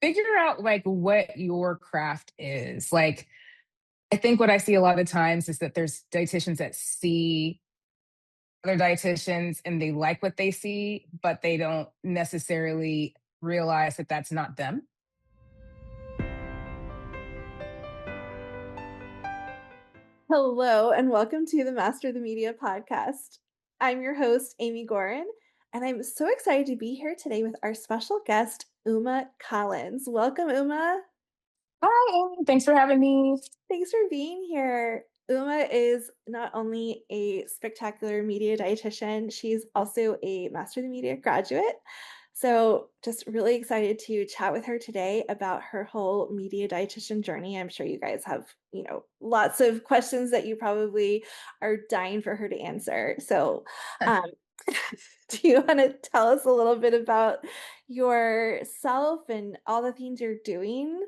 figure out like what your craft is. Like, I think what I see a lot of times is that there's dietitians that see other dietitians and they like what they see, but they don't necessarily realize that that's not them. Hello, and welcome to the Master the Media podcast. I'm your host, Amy Gorin, and I'm so excited to be here today with our special guest, Uma Callins. Welcome, Uma. Hi, Amy. Thanks for having me. Thanks for being here. Uma is not only a spectacular media dietitian, she's also a Master of the Media graduate. So, just really excited to chat with her today about her whole media dietitian journey. I'm sure you guys have, lots of questions that you probably are dying for her to answer. So, um, do you want to tell us a little bit about yourself and all the things you're doing?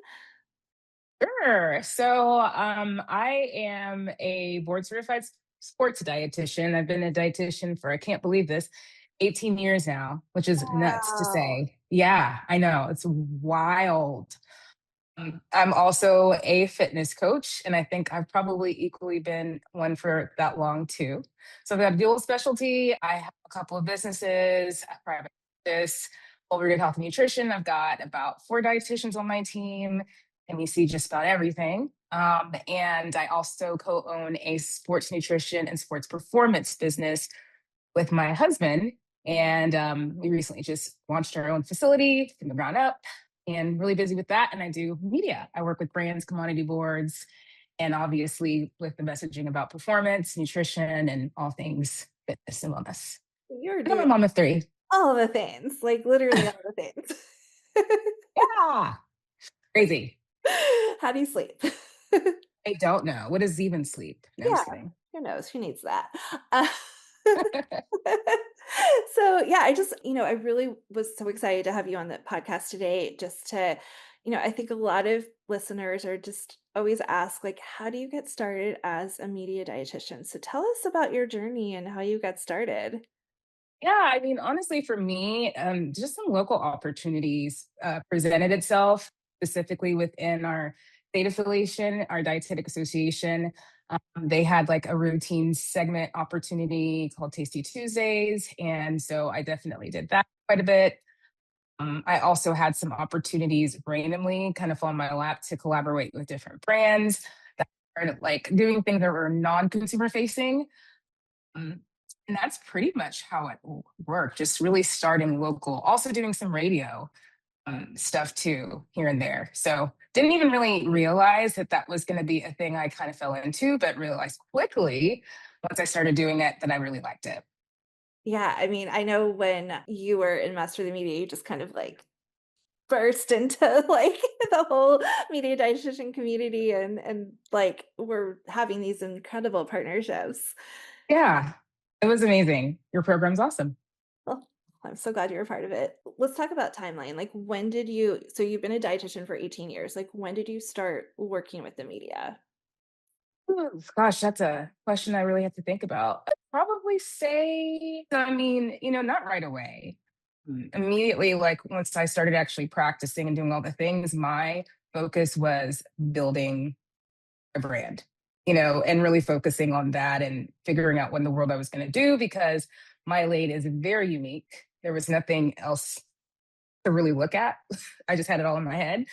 Sure. I am a board certified sports dietitian. I've been a dietitian for, I can't believe this, 18 years now, which is nuts to Wow. say. Yeah, I know. It's wild. I'm also a fitness coach, and I think I've probably equally been one for that long too. So I've got a dual specialty. I have a couple of businesses, a private practice, Overgood Health and Nutrition. I've got about 4 dietitians on my team, and we see just about everything. And I also co-own a sports nutrition and sports performance business with my husband. And we recently just launched our own facility from the ground up and really busy with that. And I do media. I work with brands, commodity boards, and obviously with the messaging about performance, nutrition, and all things fitness and wellness. You're And I'm doing a mom of 3. all the things, like literally all the things. Yeah, crazy. How do you sleep? I don't know. What is even sleep? No, I'm Yeah, just kidding. who knows? Who needs that? Uh, so yeah, I really was so excited to have you on the podcast today just to, I think a lot of listeners are just always ask like, how do you get started as a media dietitian? So tell us about your journey and how you got started. Yeah, I mean, honestly, for me, just some local opportunities presented itself specifically within our state affiliation, our dietetic association. They had like a routine segment opportunity called Tasty Tuesdays. And so I definitely did that quite a bit. I also had some opportunities randomly kind of fall in my lap to collaborate with different brands that are like doing things that were non consumer facing. Um, and that's pretty much how it worked, just really starting local, also doing some radio stuff too, here and there. So didn't even really realize that that was going to be a thing I kind of fell into, but realized quickly once I started doing it that I really liked it. Yeah, I mean, I know when you were in Master of the Media, you just kind of like burst into like the whole media dietitian community and like we're having these incredible partnerships. Yeah, it was amazing. Your program's awesome. Well, I'm so glad you're a part of it. Let's talk about timeline. Like when did you so you've been a dietitian for 18 years. Like when did you start working with the media? Ooh, gosh, that's a question I really have to think about. I'd probably say, I mean, not right away. Immediately, like once I started actually practicing and doing all the things, my focus was building a brand, and really focusing on that and figuring out what in the world I was going to do because my lane is very unique. There was nothing else to really look at. I just had it all in my head.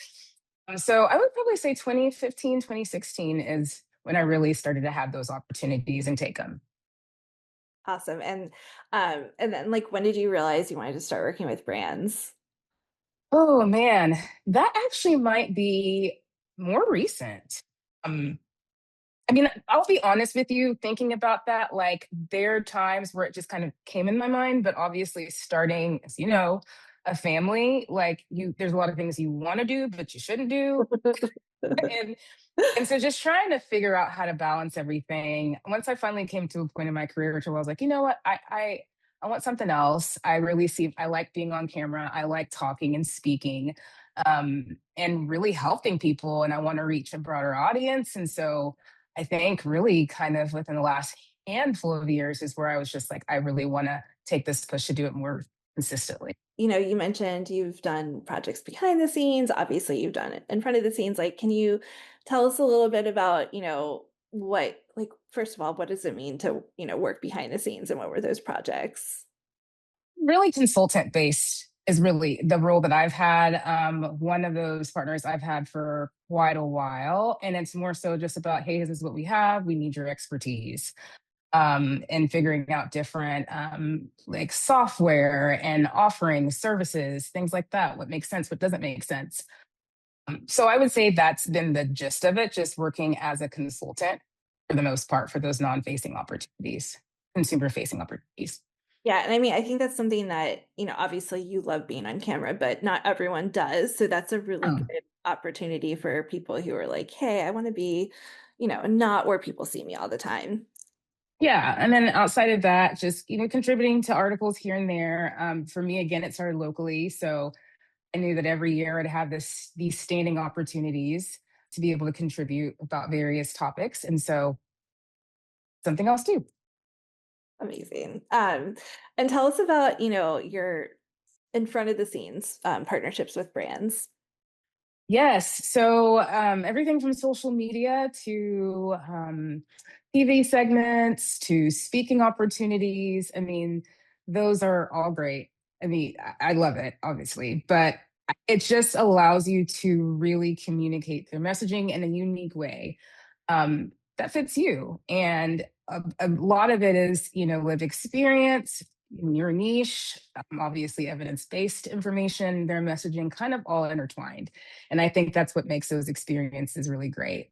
So I would probably say 2015, 2016 is when I really started to have those opportunities and take them. Awesome. And then like when did you realize you wanted to start working with brands? Oh man, that actually might be more recent. Um, I mean, I'll be honest with you, thinking about that, like there are times where it just kind of came in my mind, but obviously starting, as you know, a family, like there's a lot of things you want to do, but you shouldn't do. And and so just trying to figure out how to balance everything. Once I finally came to a point in my career where I was like, you know what, I want something else. I really see I like being on camera. I like talking and speaking, and really helping people. And I want to reach a broader audience. And so I think really kind of within the last handful of years is where I was just like, I really want to take this push to do it more consistently. You mentioned you've done projects behind the scenes. Obviously, you've done it in front of the scenes. Like, can you tell us a little bit about, first of all, what does it mean to, work behind the scenes and what were those projects? Really consultant based is really the role that I've had. One of those partners I've had for quite a while, and it's more so just about, hey, this is what we have. We need your expertise. And figuring out different like software and offering services, things like that. What makes sense, what doesn't make sense. So I would say that's been the gist of it, just working as a consultant for the most part for those non-facing opportunities, consumer facing opportunities. Yeah, and I mean, I think that's something that, obviously you love being on camera, but not everyone does. So that's a really Oh, good opportunity for people who are like, hey, I want to be, not where people see me all the time. yeah, and then outside of that, just contributing to articles here and there. For me, again, it started locally, so I knew that every year I'd have these standing opportunities to be able to contribute about various topics, and so something else too. Amazing. And tell us about, your in front of the scenes partnerships with brands. Yes. So everything from social media to TV segments to speaking opportunities. I mean, those are all great. I mean, I love it, obviously, but it just allows you to really communicate their messaging in a unique way that fits you. And a lot of it is, lived experience in your niche, obviously evidence based information, their messaging kind of all intertwined. And I think that's what makes those experiences really great.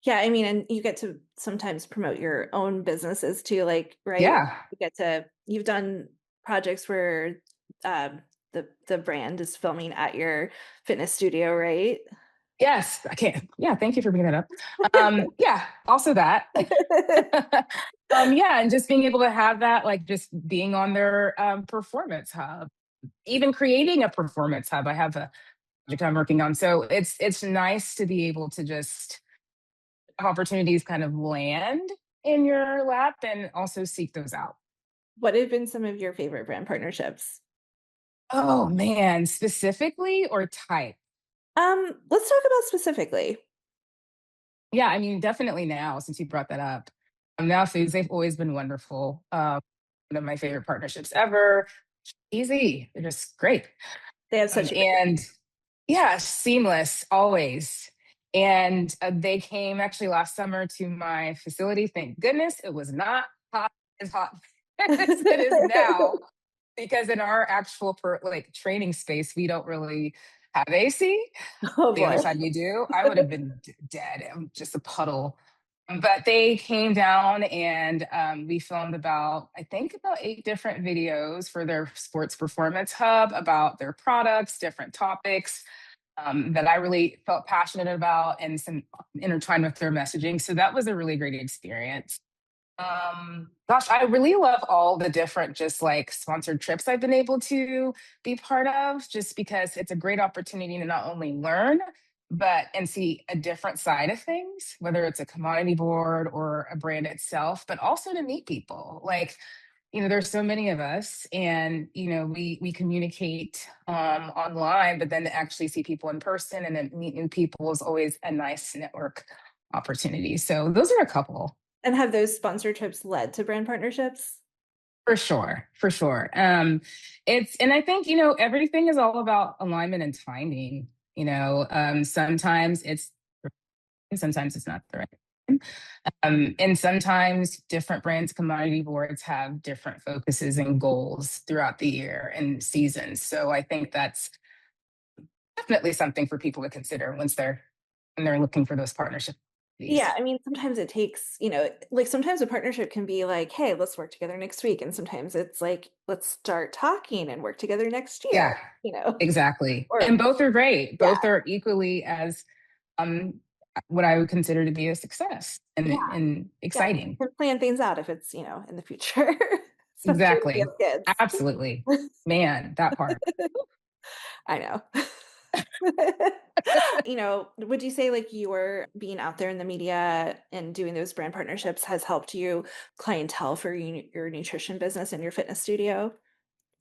Yeah, I mean, and you get to sometimes promote your own businesses too, like, right? Yeah. You've done projects where the brand is filming at your fitness studio, right? Yes, I can't. Yeah, thank you for bringing that up. Yeah, also that. Yeah, and just being able to have that, like just being on their performance hub, even creating a performance hub. I have a project I'm working on. So it's nice to be able to just have opportunities kind of land in your lap and also seek those out. What have been some of your favorite brand partnerships? Oh man, specifically or type? Let's talk about specifically. Yeah, I mean, definitely now since you brought that up. Now foods, they've always been wonderful. One of my favorite partnerships ever. Easy. They're just great. They have such a great And yeah, seamless always. And they came actually last summer to my facility. Thank goodness it was not hot as hot as it is now, because in our actual like training space, we don't really have AC. Oh The other boy. side we do, I would have been dead. I'm just a puddle. But they came down and we filmed about, I think, about 8 different videos for their sports performance hub about their products, different topics that I really felt passionate about and some intertwined with their messaging. So that was a really great experience. Gosh, I really love all the different just like sponsored trips I've been able to be part of, just because it's a great opportunity to not only learn, but and see a different side of things, whether it's a commodity board or a brand itself, but also to meet people. Like, there's so many of us, and we communicate online, but then to actually see people in person and then meet new people is always a nice network opportunity. So those are a couple. And have those sponsor trips led to brand partnerships? For sure, for sure. And I think, everything is all about alignment and timing. Sometimes sometimes it's not the right time. And sometimes different brands, commodity boards have different focuses and goals throughout the year and seasons. So I think that's definitely something for people to consider when they're looking for those partnership Yeah, opportunities. I mean, sometimes it takes, like sometimes a partnership can be like, hey, let's work together next week. And sometimes it's like, let's start talking and work together next year, Yeah, you know, exactly. or And both are great. yeah, Both are equally as um, what I would consider to be a success and, yeah, and yeah. exciting. You can plan things out if it's, in the future, especially if you Exactly. have kids. Absolutely. Man, that part. I know. Would you say like your being out there in the media and doing those brand partnerships has helped you clientele for your nutrition business and your fitness studio?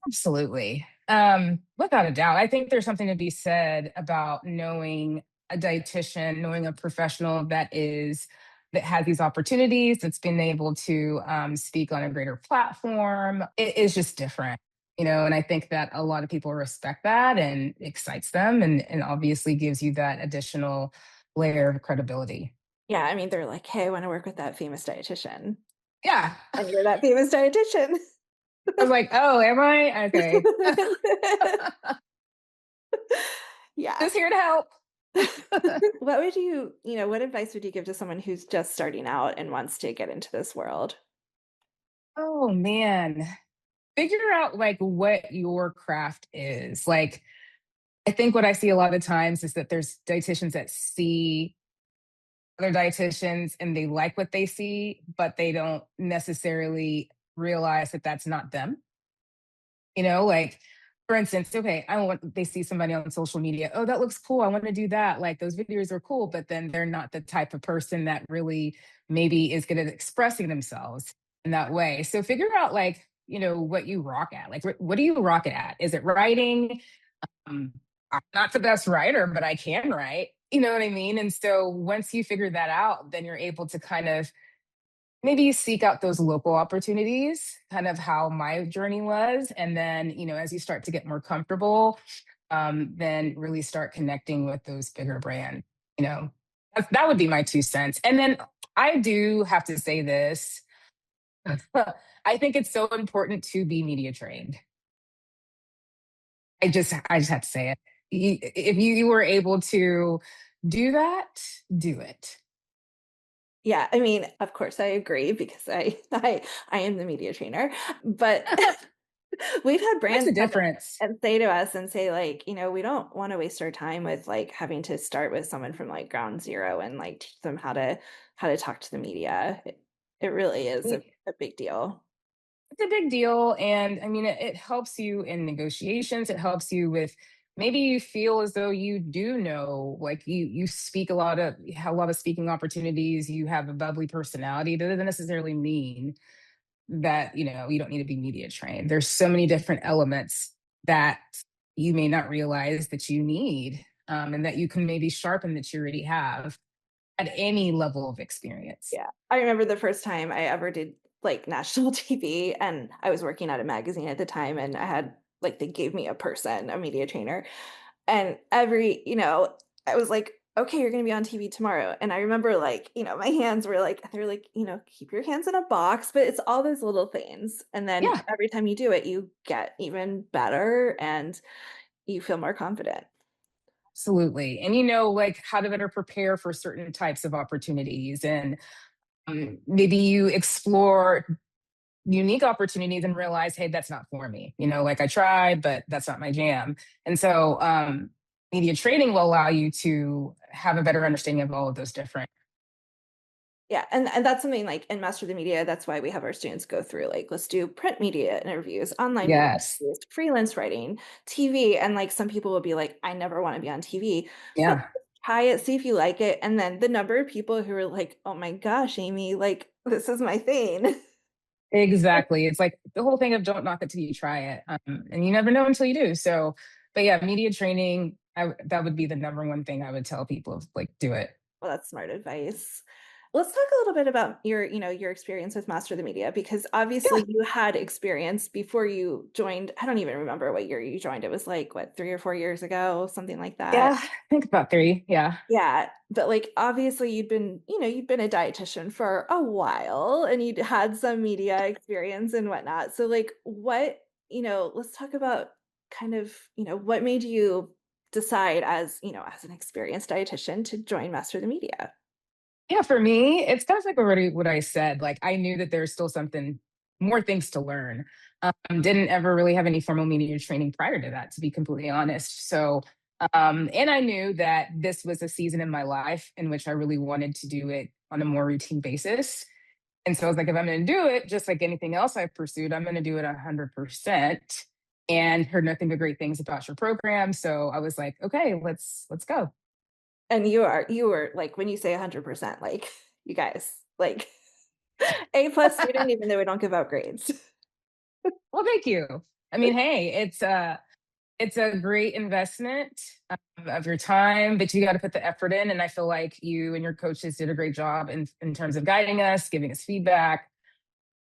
Absolutely. Without a doubt, I think there's something to be said about knowing a dietitian, knowing a professional that has these opportunities, that's been able to speak on a greater platform. It is just different, and I think that a lot of people respect that and excites them, and obviously gives you that additional layer of credibility. Yeah, I mean, they're like, "Hey, I wanna work with that famous dietitian," Yeah, and you're that famous dietitian. I was like, oh, am I okay? Yeah. Just here to help. What would what advice would you give to someone who's just starting out and wants to get into this world? Oh man, figure out like what your craft is. Like, I think what I see a lot of times is that there's dietitians that see other dietitians and they like what they see, but they don't necessarily realize that that's not them. Like, for instance, okay, they see somebody on social media. Oh, that looks cool. I want to do that. Like, those videos are cool, but then they're not the type of person that really maybe is good at expressing themselves in that way. So figure out like, what you rock at. Like, what do you rock it at? Is it writing? Um, I'm not the best writer, but I can write. You know what I mean? And so once you figure that out, then you're able to kind of maybe seek out those local opportunities, kind of how my journey was. And then, as you start to get more comfortable, then really start connecting with those bigger brands. You know, that would be my 2 cents. And then I do have to say this. I think it's so important to be media trained. I just have to say it. If you were able to do that, do it. Yeah, I mean, of course, I agree because I am the media trainer, but we've had Makes brands a come difference. and say to us and say, like, "We don't wanna waste our time with, like, having to start with someone from, like, ground zero and, like, teach them how to talk to the media." It really is a big deal. It's a big deal. And I mean, it helps you in negotiations. It helps you with maybe you feel as though you do know, like you speak you have a lot of speaking opportunities, you have a bubbly personality. That doesn't necessarily mean that, you don't need to be media trained. There's so many different elements that you may not realize that you need, and that you can maybe sharpen that you already have at any level of experience. Yeah. I remember the first time I ever did, like, national TV, and I was working at a magazine at the time, and I had they gave me a media trainer, and I was like, "Okay, you're gonna be on TV tomorrow," and I remember, my hands were they're like, "Keep your hands in a box," but it's all those little things, and then Yeah. every time you do it, you get even better, and you feel more confident. Absolutely. And like how to better prepare for certain types of opportunities. And maybe you explore unique opportunities and realize, hey, that's not for me. Like I tried, but that's not my jam. And so media training will allow you to have a better understanding of all of those different. Yeah, and that's something in Master the Media, that's why we have our students go through let's do print media interviews, online media Yes. interviews, freelance writing, TV, and some people will be like, I never want to be on TV, but Yeah. try it, see if you like it, and then the number of people who are like, oh my gosh, Amy, this is my thing. Exactly. It's like the whole thing of don't knock it till you try it. And you never know until you do. So, but yeah, media training, that would be the number one thing I would tell people, like, do it. Well, that's smart advice. Let's talk a little bit about your experience with Master the Media because Yeah. obviously you had experience before you joined. I don't even remember what year you joined. It was what, 3 or 4 years ago, something like that. Yeah. I think about three. Yeah. Yeah, but obviously you'd been a dietitian for a while and you'd had some media experience and whatnot. So let's talk about kind of, what made you decide as an experienced dietitian to join Master the Media? Yeah, for me, it's kind of like already what I said. Like I knew that there's still something more things to learn. Didn't ever really have any formal media training prior to that, to be completely honest. So, and I knew that this was a season in my life in which I really wanted to do it on a more routine basis. And so I was like, if I'm going to do it, just like anything else I've pursued, I'm going to do it 100%. And heard nothing but great things about your program. So I was like, okay, let's go. And you were when you say 100%, you guys, A plus student, even though we don't give out grades. Well, thank you. I mean, hey, it's It's a great investment of your time, but you got to put the effort in. And I feel like you and your coaches did a great job in terms of guiding us, giving us feedback.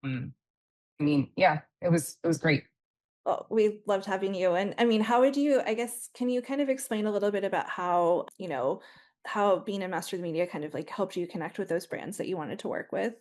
Um, I mean, yeah, it was great. Well, we loved having you. And I mean, how would you, I guess, can you kind of explain a little bit about how, how being a master of the media kind of like helped you connect with those brands that you wanted to work with?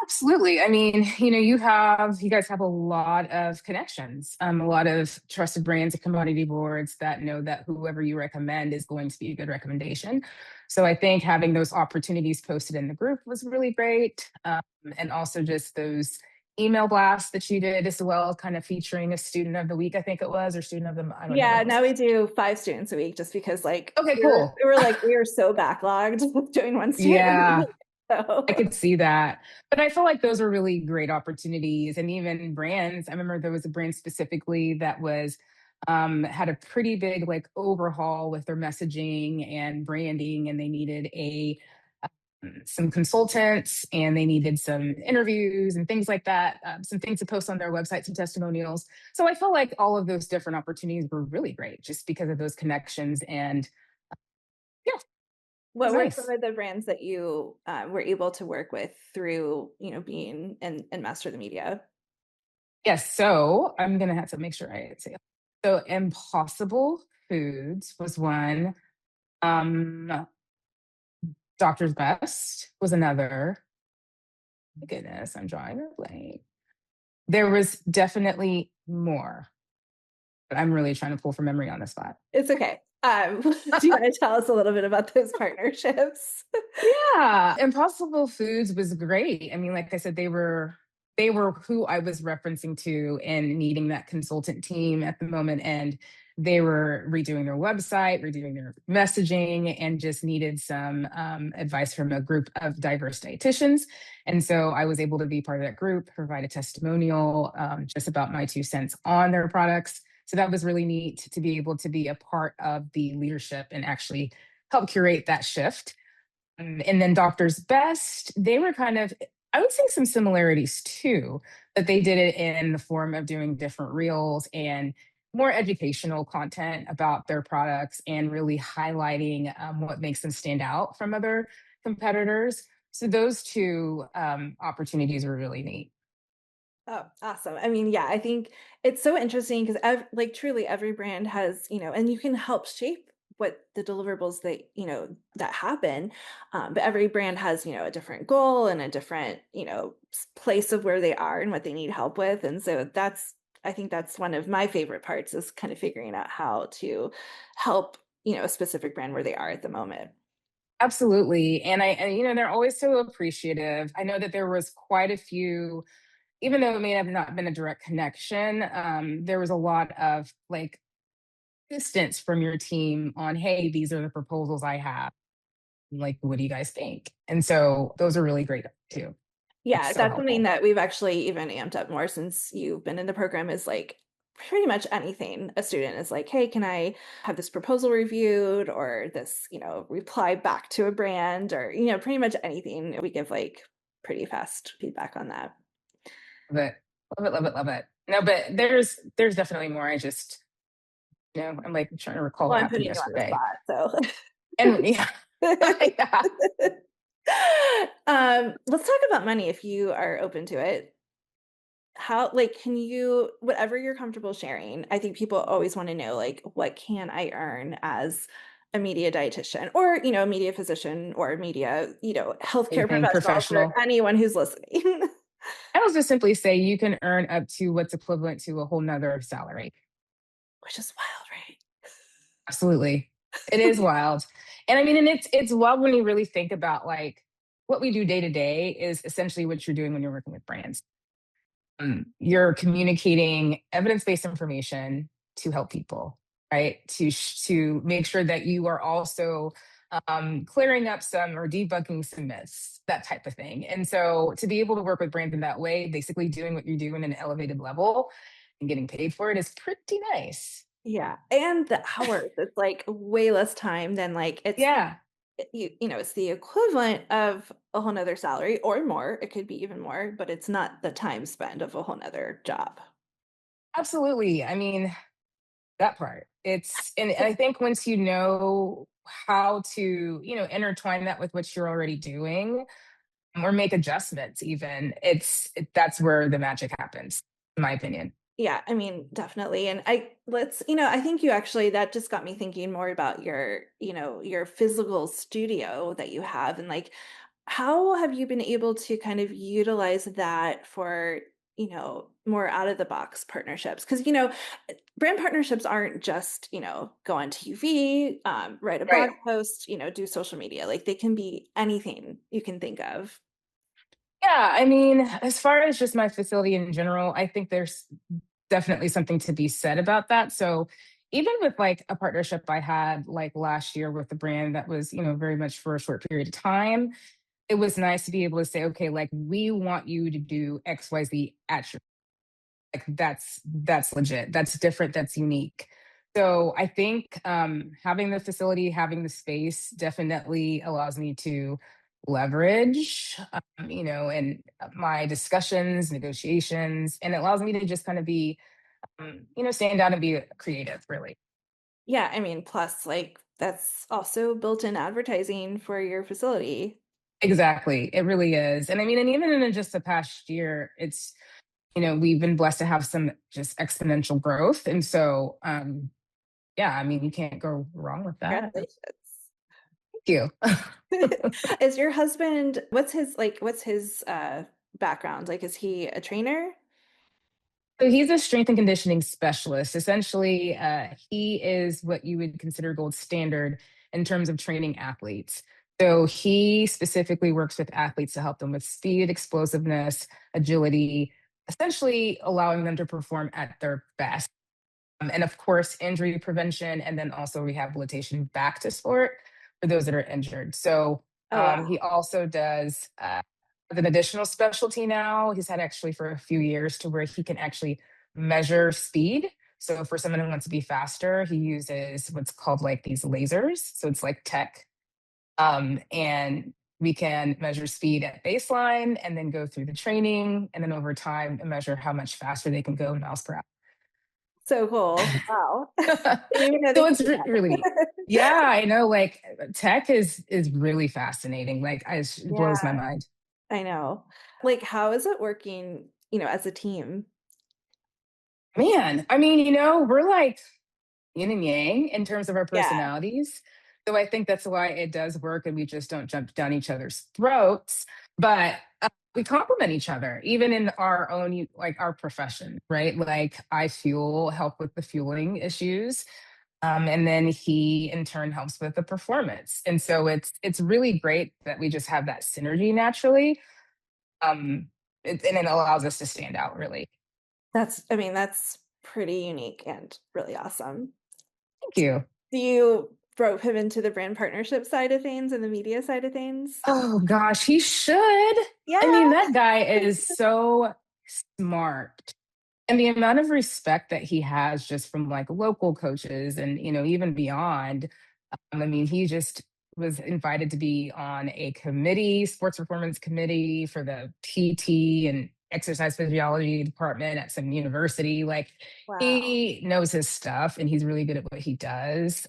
Absolutely. I mean, you guys have a lot of connections, a lot of trusted brands and commodity boards that know that whoever you recommend is going to be a good recommendation. So I think having those opportunities posted in the group was really great. And also just those email blasts that you did as well, kind of featuring a student of the week, I think it was, or student of the, I don't know what Yeah, it was. now we do 5 students a week just because like Okay, we were cool. we were like we were so backlogged with doing one student a Yeah. week. I So could see that. But I feel like those are really great opportunities. And even brands, I remember there was a brand specifically that was had a pretty big like overhaul with their messaging and branding, and they needed a some consultants and they needed some interviews and things like that, some things to post on their website, some testimonials. So I feel like all of those different opportunities were really great just because of those connections. And yeah, it was what were some nice. of the brands that you were able to work with through, being and master the media? Yes, so I'm gonna have to make sure I say it. So Impossible Foods was one. Doctor's Best was another. My goodness, I'm drawing a blank. There was definitely more, but I'm really trying to pull from memory on the spot. It's okay. Do you want to tell us a little bit about those partnerships? Yeah, Impossible Foods was great. I mean, like I said, they were who I was referencing to and needing that consultant team at the moment. And they were redoing their website, redoing their messaging, and just needed some advice from a group of diverse dietitians. And so I was able to be part of that group, provide a testimonial just about my 2 cents on their products. So that was really neat to be able to be a part of the leadership and actually help curate that shift. And then Doctor's Best, they were kind of, I would say some similarities too, but they did it in the form of doing different reels and more educational content about their products and really highlighting what makes them stand out from other competitors. So those two opportunities were really neat. Oh, awesome. I mean, yeah, I think it's so interesting because like truly every brand has, and you can help shape what the deliverables that, that happen. But every brand has, a different goal and a different, place of where they are and what they need help with. And so I think that's one of my favorite parts is kind of figuring out how to help, a specific brand where they are at the moment. Absolutely. And they're always so appreciative. I know that there was quite a few, even though it may have not been a direct connection, there was a lot of like distance from your team on, hey, these are the proposals I have. Like, what do you guys think? And so those are really great too. Like, Yeah, so that's something helpful. that we've actually even amped up more since you've been in the program is like pretty much anything a student is like, "Hey, can I have this proposal reviewed or this, reply back to a brand or, pretty much anything." We give like pretty fast feedback on that. Love it. Love it, love it, love it. No, but there's definitely more. I'm like trying to recall Well, what I'm happened putting you on the yesterday. spot, And yeah, yeah. so. Let's talk about money if you are open to it. How like, can you whatever you're comfortable sharing, I think people always wanna know, like, what can I earn as a media dietitian or, a media physician or a media, healthcare Anything professional for professional. anyone who's listening. I will just simply say you can earn up to what's equivalent to a whole nother salary. Which is wild, right? Absolutely. It is wild. And I mean, and it's wild when you really think about like what we do day to day is essentially what you're doing when you're working with brands. You're communicating evidence-based information to help people, right? To make sure that you are also clearing up some or debunking some myths, that type of thing. And so to be able to work with brands in that way, basically doing what you do in an elevated level and getting paid for it is pretty nice. Yeah, and the hours, it's, like, way less time than, like, Yeah. it's the equivalent of a whole 'nother salary or more, it could be even more, but it's not the time spent of a whole 'nother job. Absolutely. I mean, That part. And I think once you know how to, intertwine that with what you're already doing or make adjustments even, that's where the magic happens, in my opinion. Yeah, I mean, definitely. And I think you actually, that just got me thinking more about your physical studio that you have, and like, how have you been able to kind of utilize that for, more out of the box partnerships? Because, brand partnerships aren't just, go on TV, write a Right. blog post, do social media. Like, they can be anything you can think of. Yeah, I mean, as far as just my facility in general, I think there's definitely something to be said about that. So even with like a partnership I had like last year with a brand that was, very much for a short period of time, it was nice to be able to say, okay, like we want you to do XYZ at your, like that's legit. That's different, that's unique. So I think having the facility, having the space definitely allows me to leverage, and my discussions, negotiations, and it allows me to just kind of be, stand down and be creative, really. Yeah, I mean, plus, like, that's also built-in advertising for your facility. Exactly. It really is. And I mean, and even in just the past year, we've been blessed to have some just exponential growth. And so, yeah, I mean, you can't go wrong with that. Thank Congratulations. you. Is your husband, what's his background? Like, is he a trainer? So he's a strength and conditioning specialist. Essentially, he is what you would consider gold standard in terms of training athletes. So he specifically works with athletes to help them with speed, explosiveness, agility, essentially allowing them to perform at their best. And of course, injury prevention and then also rehabilitation back to sport for those that are injured. So Oh, wow. he also does an additional specialty now. He's had actually for a few years to where he can actually measure speed. So for someone who wants to be faster, he uses what's called like these lasers. So it's like tech. And we can measure speed at baseline and then go through the training and then over time and measure how much faster they can go miles per So cool. Wow. Didn't even know they so could it's do really, that. yeah, I know. Like tech is really fascinating. Like it blows my Yeah, mind. I know. Like, how is it working, as a team? Man, I mean, we're like yin and yang in terms of our Yeah, personalities. So I think that's why it does work, and we just don't jump down each other's throats. But we complement each other, even in our own like our profession, right? Like I fuel help with the fueling issues. And then he in turn helps with the performance. And so it's really great that we just have that synergy naturally. Um, and it allows us to stand out really. I mean, that's pretty unique and really awesome. Thank you. Do you rope him into the brand partnership side of things and the media side of things? Oh gosh, he should. Yeah. I mean, that guy is so smart. And the amount of respect that he has just from like local coaches and even beyond. I mean, he just was invited to be on a committee, sports performance committee for the PT and exercise physiology department at some university. Like Wow. he knows his stuff and he's really good at what he does.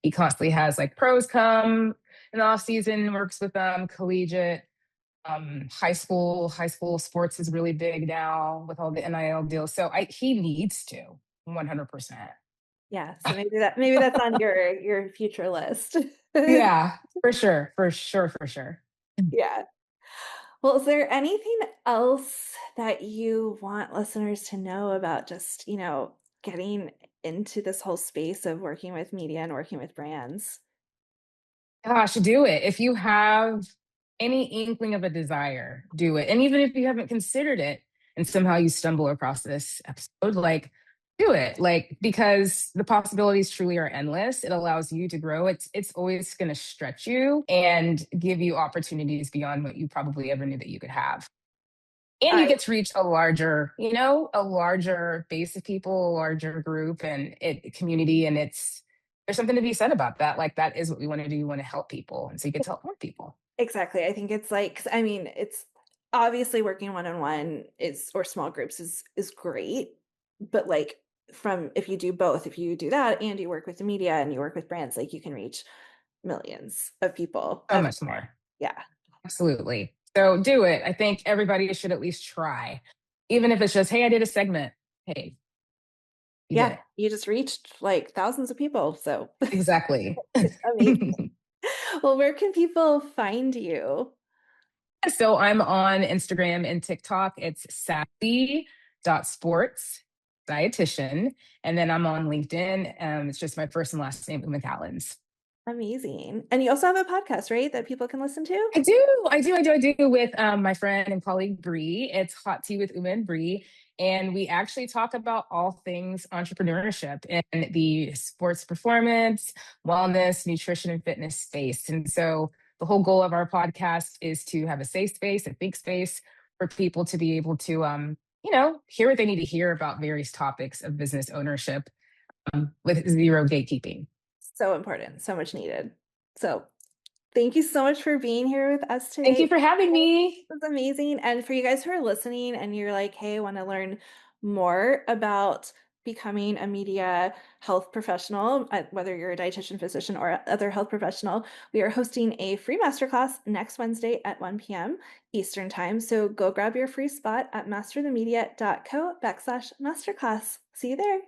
He constantly has like pros come in the off season, works with them, collegiate. High school sports is really big now with all the NIL deals. So he needs to 100%. Yeah, so maybe that's on your future list. Yeah, for sure, for sure, for sure. Yeah. Well, is there anything else that you want listeners to know about just, getting into this whole space of working with media and working with brands? Gosh, do it. If you have any inkling of a desire, do it. And even if you haven't considered it and somehow you stumble across this episode, like do it. Like because the possibilities truly are endless. It allows you to grow. It's always going to stretch you and give you opportunities beyond what you probably ever knew that you could have. And I you get to reach a larger base of people, a larger group and community. And there's something to be said about that. Like that is what we want to do. We want to help people. And so you get to help more people. Exactly. I think it's like, 'cause I mean, it's obviously working one-on-one is or small groups is great, but like from if you do both, if you do that and you work with the media and you work with brands, like you can reach millions of people So everywhere. much more. Yeah. Absolutely. So do it. I think everybody should at least try. Even if it's just, hey, I did a segment. Hey, you did Yeah. it. You just reached like thousands of people. So Exactly. it's amazing. Well, where can people find you? So I'm on Instagram and TikTok. It's sassy.sports dietitian. And then I'm on LinkedIn. It's just my first and last name, Umo Callins. Amazing. And you also have a podcast, right? That people can listen to? I do with my friend and colleague Bree. It's Hot Tea with Uma and Bree. And we actually talk about all things entrepreneurship and the sports performance, wellness, nutrition, and fitness space. And so the whole goal of our podcast is to have a safe space, a think space for people to be able to, hear what they need to hear about various topics of business ownership with zero gatekeeping. So important, so much needed. So thank you so much for being here with us Thank today. you for having me. That's amazing. And for you guys who are listening and you're like, hey, I want to learn more about becoming a media health professional, whether you're a dietitian, physician, or other health professional, we are hosting a free masterclass next Wednesday at 1 p.m. Eastern Time. So go grab your free spot at masterthemedia.co/masterclass. See you there.